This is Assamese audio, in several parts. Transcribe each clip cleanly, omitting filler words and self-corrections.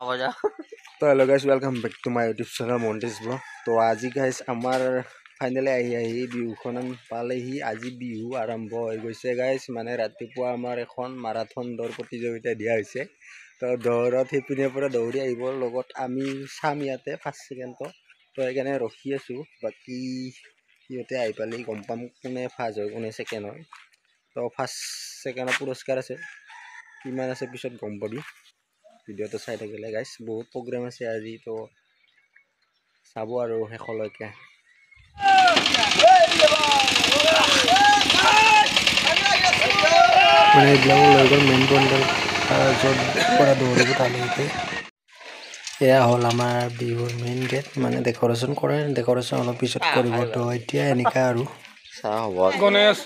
तो hello guys welcome back to my YouTube channel montage blog. तो आज गाइस आमार फाइनली आही बिहुखन पालेही। आज बिहु आरम्भ हो गई गाइस माने रातिपुवा आमार एखन माराथन दौड़ प्रतियोगिता दिया होइसे। तो दौड़त हेपिने पर दौड़ी आइबर लगत आमी साम इयाते फार्स्ट सेकेंड तो সেইকাৰণে ৰখি আছো। বাকি সিহঁতে আহি পালে গম পাম কোনে ফাৰ্ষ্ট হয় কোনে সেকেন্ড হয়। তো ফাৰ্ষ্ট সেকেন্ডৰ পুৰস্কাৰ আছে, কিমান আছে পিছত গম পাবি। ভিডিওটো চাই থাকিলে গাইস বহুত প্ৰগ্ৰাম আছে আজি, তো চাব আৰু শেষলৈকে। মানে এইবিলাক লৈ গ'ল মেইন পইণ্টৰ য'ত পৰা দৌৰিব তালৈকে। এয়া হ'ল আমাৰ বিহুৰ মেইন গেট, মানে ডেক'ৰেশ্যন কৰে, ডেক'ৰেশ্যন অলপ পিছত কৰিব। তো এতিয়া এনেকা আৰু গণেশ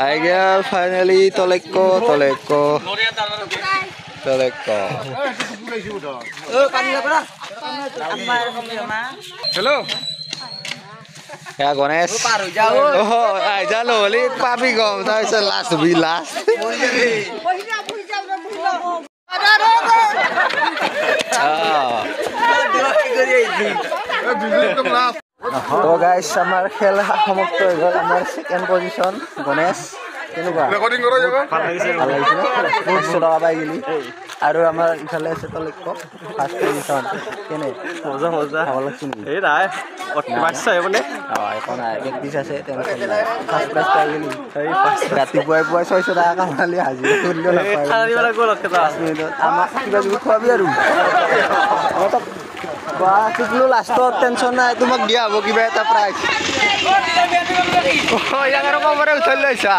আই গেল ফাইনেলি তলেক্ক হেল্ল' এয়া গণেশ আই যালো হলি পাবি গম তাৰপিছত লাষ্ট বি লাষ্ট তো গাইস আমাৰ খেলা সমাপ্ত হৈ গ'ল। আমাৰ সেকেন্ড পজিশন গণেশ। কেনেকুৱা ভাল লাগিছে বহুত টকা পাই গেলি। আৰু আমাৰ ইফালে আছে তলেক্ক ফাৰ্ষ্ট পজিশন। কেনে মজা মজা ভাল লাগছে নেকি? এই নাই মাৰছা মানে এখন প্ৰেক্টিচ আছে টেনচন নাই। ফাৰ্ষ্ট ক্লাছ পাই গেলি। এই ৰাতিপুৱাই 600 টকা কামালি হাজিৰা কৰিলেও নাপায়। আমাক কিবা কিবি খোৱাবি আৰু লাষ্টত টেনশন নাই, তোমাক দিয়া হ'ব কিবা এটা প্ৰাইজ। উঠাই লৈছা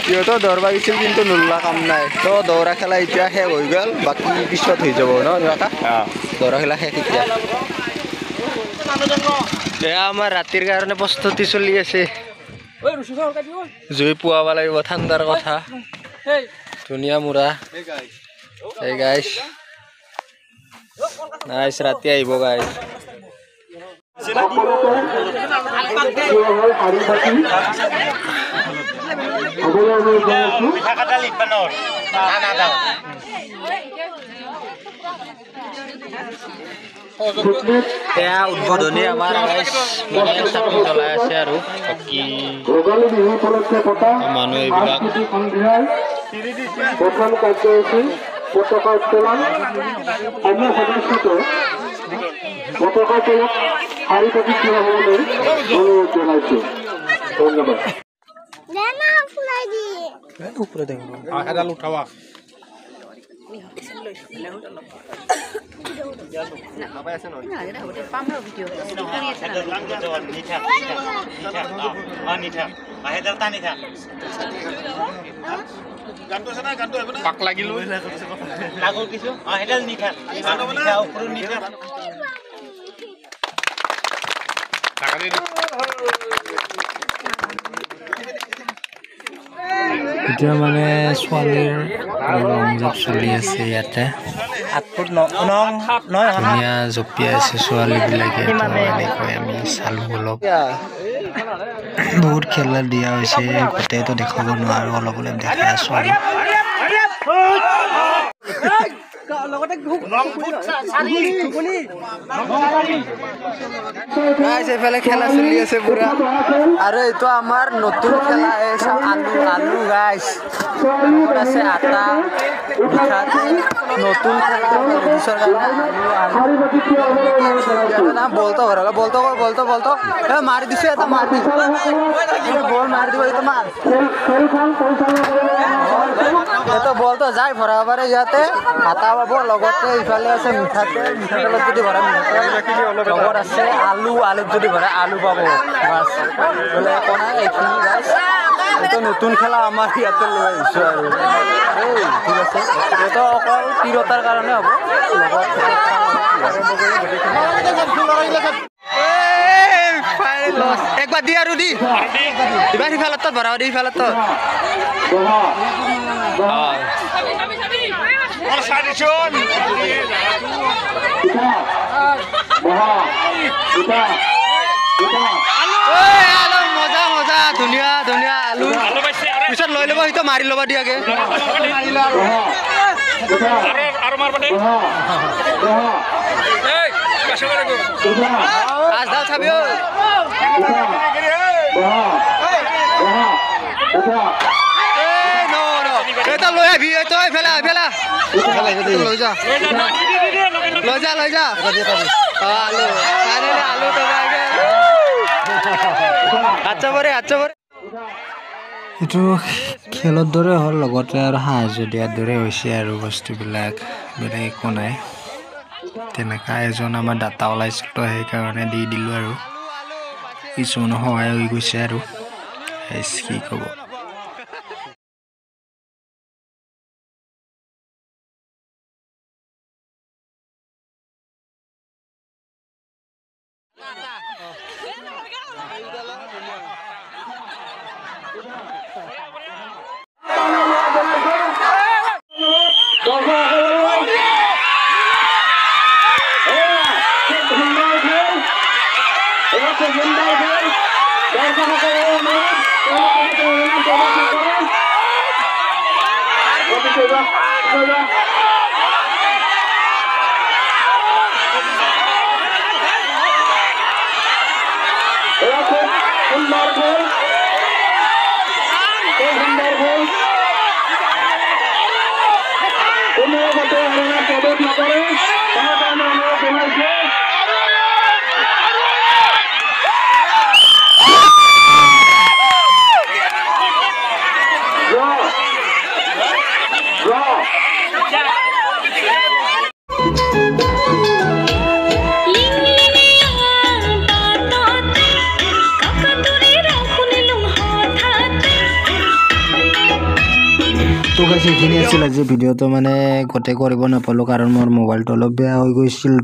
সিহঁতো দৌৰবা গৈছিল কিন্তু নোলোৱা কাম নাই। তো দৌৰা খেলা এতিয়া শেষ হৈ গ'ল, বাকী পিছত হৈ যাব ন দৌৰা খেলা শেষ এতিয়া। এয়া আমাৰ ৰাতিৰ কাৰণে প্ৰস্তুতি চলি আছে। জুই পুৱাব লাগিব, ঠাণ্ডাৰ কথা। ধুনীয়া মুৰা এই গাইছ নাইস ৰাতি আহিব গাইছ। এয়া উদ্বোধনী আমাৰ চাকি জ্বলাই আছে আৰু বাকী মানুহ এইবিলাক প্রথম কার্যসূচী পতাকা উত্তোলন। অন্য সদস্যকে পতাকা উত্তোলন হারি পাখি ক্রীড়া ভবনের অনুরোধ জানাইছে। ধন্যবাদ। উপরে দেখো এডাল উঠাবা পাক লাগিল এতিয়া মানে ছোৱালীৰ ৰংজপ চলি আছে ইয়াতে। ধুনীয়া জঁপিয়াই আছে ছোৱালীবিলাকে। এনেকৈ আমি চালোঁ অলপ। বহুত খেলা দিয়া হৈছে, গোটেইটো দেখাব নোৱাৰোঁ, অলপ অলপ দেখাই আছোঁ আৰু এইফালে খেলা চলি আছে পুৰা। আৰু এইটো আমাৰ নতুন খেলা আলু আলু গাইছ আছে আটা নতুন খেলা নাম বলতো ঘৰ বলতো বলতো বলতো মাৰি দিছো এটা মাৰি দিছো বল মাৰি দিব এইটো মাৰ এইটো বলতো যাই ভৰাব পাৰে ইয়াতে আটা পাব। লগতে ইফালে আছে মিঠাতেল, মিঠাতেলত যদি ভৰা মিঠাতেল, লগত আছে আলু, আলুত যদি ভৰা আলু পাব। বাছ বোলে একো নাই। এইখিনি গাইছ এইটো নতুন খেলা আমাৰ ইয়াতে লৈ আহিছোঁ আৰু ঠিক আছে। এইটো অকল তিৰোতাৰ কাৰণে হ'ব। একবাৰ দি আৰু দি এইবাৰ সিফালত ভৰাও দি সিফালত মজা মজা ধুনীয়া ধুনীয়া আলু পিছত লৈ ল'ব, সেইটো মাৰি ল'ব দিয়াকে। আৰু মাৰবা দে এই কাছে করে গো আজ দাও ছাবিও এটা লৈ আহি তই ফেলা ফেলা লৈ যা লৈ যা লৈ যা আলু আরে আলু তো লাগে আচ্ছা বরে এইটো খেলৰ দৰে হ'ল লগতে আৰু সাহায্য দিয়াৰ দৰে হৈছে আৰু বস্তুবিলাক বেলেগ একো নাই তেনেকুৱা এজন আমাৰ ডাটা ওলাইছিল তো সেইকাৰণে দি দিলোঁ আৰু কিছুমানৰ সহায় হৈ গৈছে আৰু কি ক'ব তো গাইছ এইখিনি আছিল আজি ভিডিঅ'টো মানে গোটেই কৰিব নাপালোঁ কাৰণ মোৰ মোবাইলটো অলপ বেয়া হৈ গৈছিল।